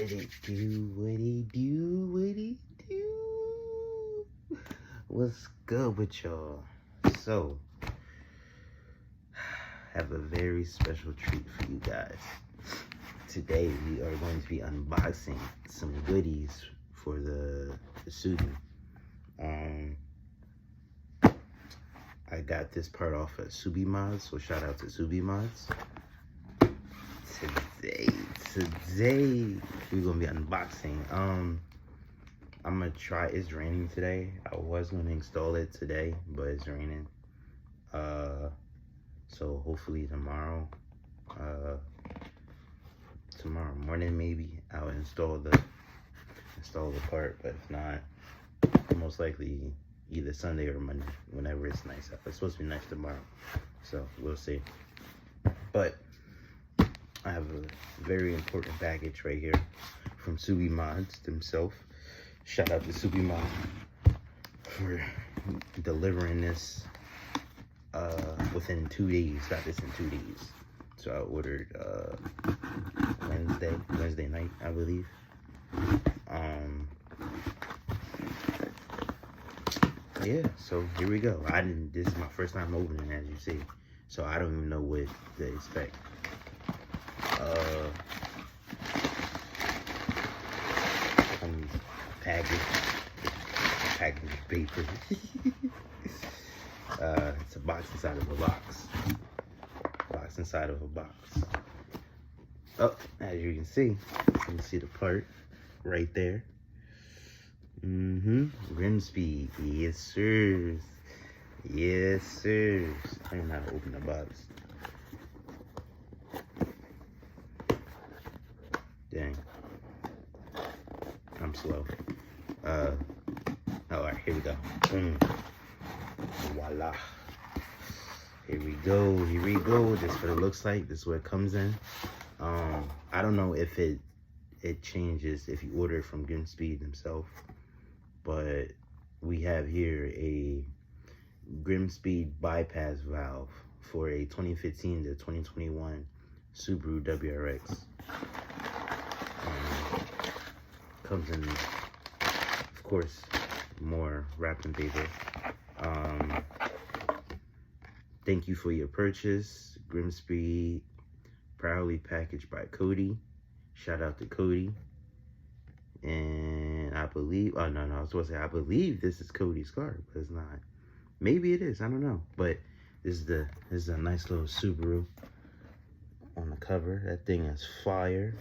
What it do? What it do? What it do? What's good with y'all? So, I have a very special treat for you guys. Today we are going to be unboxing some goodies for the Subi. I got this part off at Subi Mods, so shout out to Subi Mods. Today we're gonna be unboxing. I'm gonna try. It's raining today. I was gonna install it today, but it's raining. So hopefully tomorrow morning maybe I'll install the part. But if not, most likely either Sunday or Monday, whenever it's nice out. It's supposed to be nice tomorrow, so we'll see. But I have a very important package right here from Subi Mods themselves. Shout out to Subi Mod for delivering this within 2 days. Got this in 2 days. So I ordered Wednesday night, I believe. Yeah, so here we go. This is my first time opening, as you see. So I don't even know what to expect. Package paper. It's a box inside of a box. Box inside of a box. Oh, as you can see the part right there. GRIMMSPEED. Yes, sir. Yes, sir. I don't know how to open the box. Dang. I'm slow. Alright, here we go. Voila. Here we go. This is what it looks like. This is what it comes in. I don't know if it changes if you order it from GRIMMSPEED himself. But we have here a GRIMMSPEED bypass valve for a 2015 to 2021 Subaru WRX. Comes in, of course, more wrapping paper. Thank you for your purchase. GRIMMSPEED, proudly packaged by Cody. Shout out to Cody. And I believe, I was supposed to say, I believe this is Cody's car, but it's not. Maybe it is, I don't know. But this is a nice little Subaru on the cover. That thing is fire.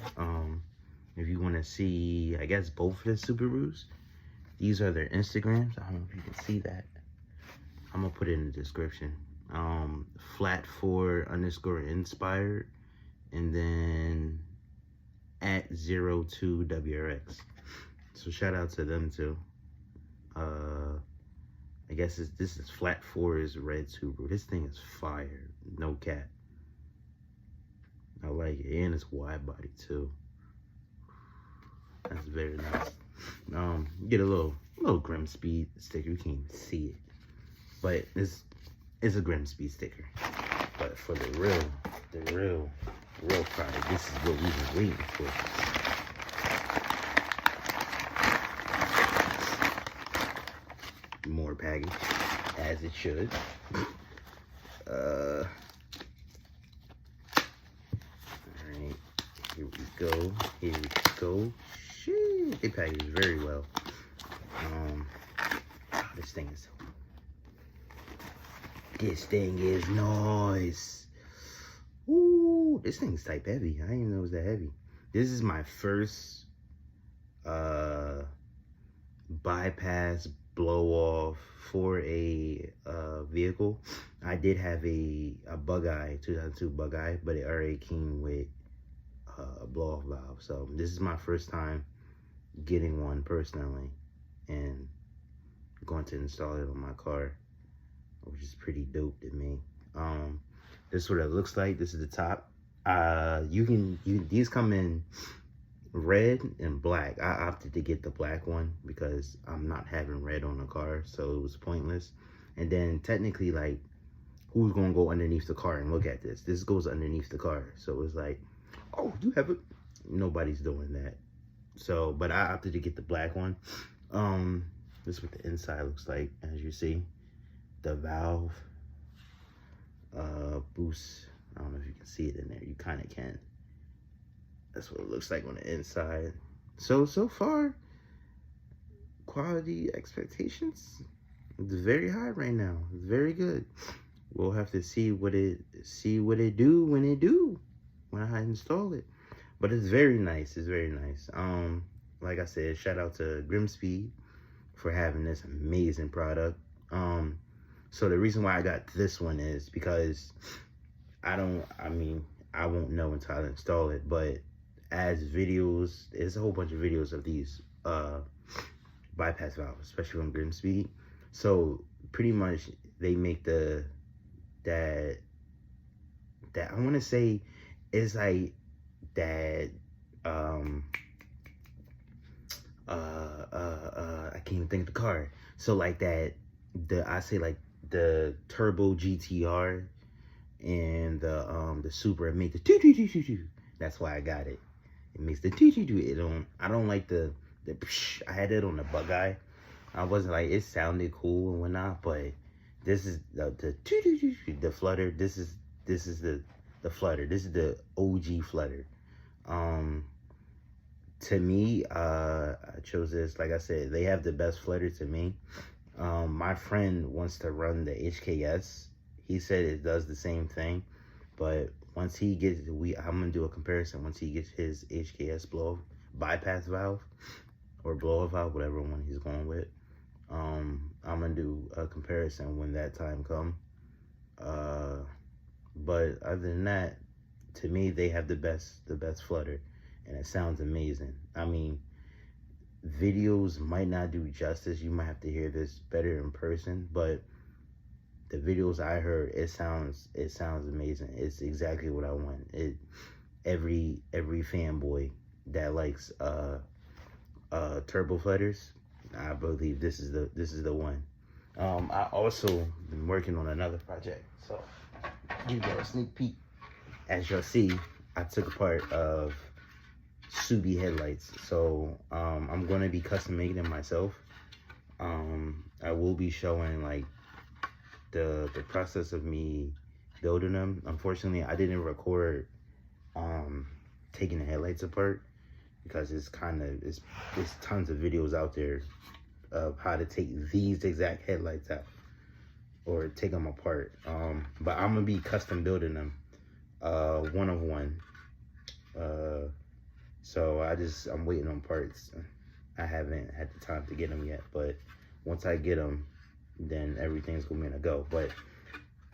If you want to see, I guess, both of the Subarus, these are their Instagrams. I don't know if you can see that. I'm gonna put it in the description. Flat4_inspired, and then @02WRX. So shout out to them too. I guess this is Flat4's red Subaru. This thing is fire, no cap. I like it, and it's wide body too. That's very nice. Get a little GRIMMSPEED sticker. You can't even see it, but it's a GRIMMSPEED sticker. But for the real product, this is what we've been waiting for. More package, as it should. All right, here we go. Shit, they package very well. This thing is nice. Ooh, this thing's type heavy. I didn't even know it was that heavy. This is my first bypass blow off for a vehicle. I did have a Bug-Eye, 2002 Bug-Eye, but it already came with a blow off valve. So this is my first time getting one personally and going to install it on my car, which is pretty dope to me. This is what it looks like. This is the top. These come in red and black. I opted to get the black one because I'm not having red on the car, so it was pointless. And then technically, like, who's gonna go underneath the car and look at this goes underneath the car, so it's like, oh, you have it. Nobody's doing that. So, but I opted to get the black one. This is what the inside looks like. As you see, the valve boost. I don't know if you can see it in there. You kind of can. That's what it looks like on the inside. So far, quality expectations, it's very high right now. It's very good. We'll have to see what it do when I install it. But it's very nice. It's very nice. Like I said, shout out to GRIMMSPEED for having this amazing product. So the reason why I got this one is because I won't know until I install it, but as videos, there's a whole bunch of videos of these bypass valves, especially on GRIMMSPEED. So pretty much they make that I want to say is like that I can't even think of the car. So like that, I say like the Turbo GTR and the Supra make the that's why I got it. It makes the I don't like the I had it on the bug eye. I wasn't like, it sounded cool and whatnot, but this is the flutter. This is the flutter. This is the OG flutter. To me, I chose this. Like I said, they have the best flutter to me. My friend wants to run the HKS. He said it does the same thing, but once he gets, I'm gonna do a comparison. Once he gets his HKS bypass valve or blow valve, whatever one he's going with, I'm gonna do a comparison when that time comes. But other than that, to me, they have the best flutter, and it sounds amazing. I mean, videos might not do justice. You might have to hear this better in person, but the videos I heard, it sounds amazing. It's exactly what I want. Every fanboy that likes turbo flutters, I believe this is the one. I also been working on another project, so give you a sneak peek. As you'll see, I took apart of Subi headlights, so I'm going to be custom making them myself. I will be showing like the process of me building them. Unfortunately, I didn't record taking the headlights apart because there's tons of videos out there of how to take these exact headlights out or take them apart. But I'm gonna be custom building them, one of one. So I'm waiting on parts. I haven't had the time to get them yet, but once I get them, then everything's gonna go. But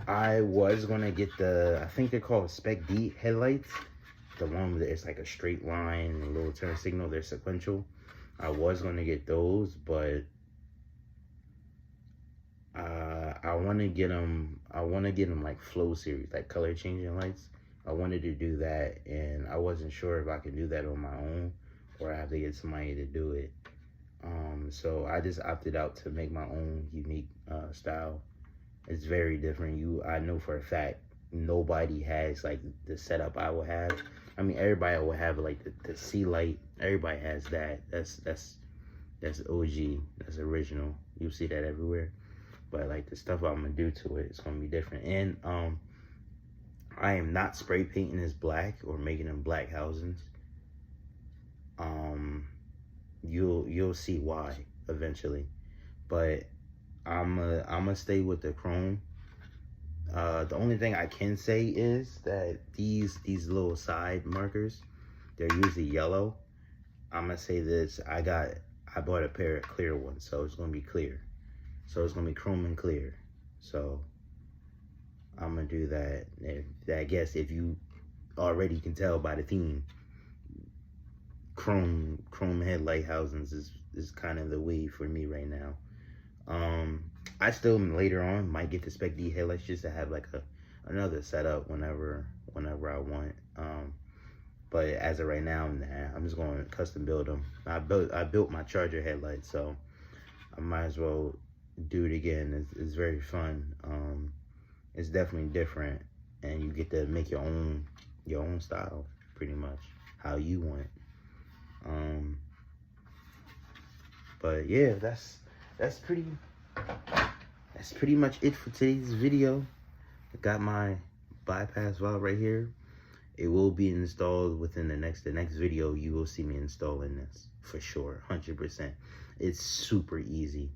I was gonna get I think they're called Spec D headlights. The one that it's like a straight line and a little turn signal. They're sequential. I was gonna get those, but I want to get them. Like flow series, like color changing lights. I wanted to do that, and I wasn't sure if I could do that on my own or I have to get somebody to do it. So I just opted out to make my own unique style. It's very different. I know for a fact nobody has like the setup I would have. I mean, everybody will have like the C light. Everybody has that. That's OG. That's original. You'll see that everywhere. But like the stuff I'm gonna do to it, it's gonna be different. And I am not spray painting this black or making them black housings. You'll see why eventually, but I'm gonna stay with the chrome. The only thing I can say is that these little side markers, they're usually yellow. I'm gonna say this: I bought a pair of clear ones, so it's gonna be clear. So it's gonna be chrome and clear. So I'm gonna do that. I guess if you already can tell by the theme, chrome headlight housings is kind of the wave for me right now. I still later on might get the Spec D headlights just to have like another setup whenever I want. But as of right now, nah, I'm just going to custom build them. I built my Charger headlights, so I might as well do it again. It's very fun. It's definitely different, and you get to make your own style, pretty much how you want. But yeah, that's pretty much it for today's video. I got my bypass valve right here. It will be installed within the next video. You will see me installing this for sure, 100%. It's super easy.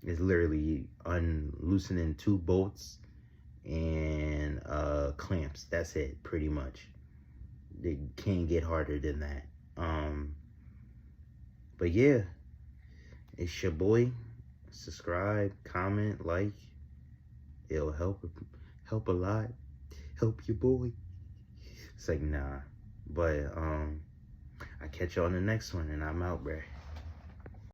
It's literally unloosening 2 bolts and clamps. That's it, pretty much. It can't get harder than that. But yeah, it's your boy. Subscribe, comment, like. It'll help a lot. Help your boy. It's like, nah. But I catch you on the next one, and I'm out, bruh.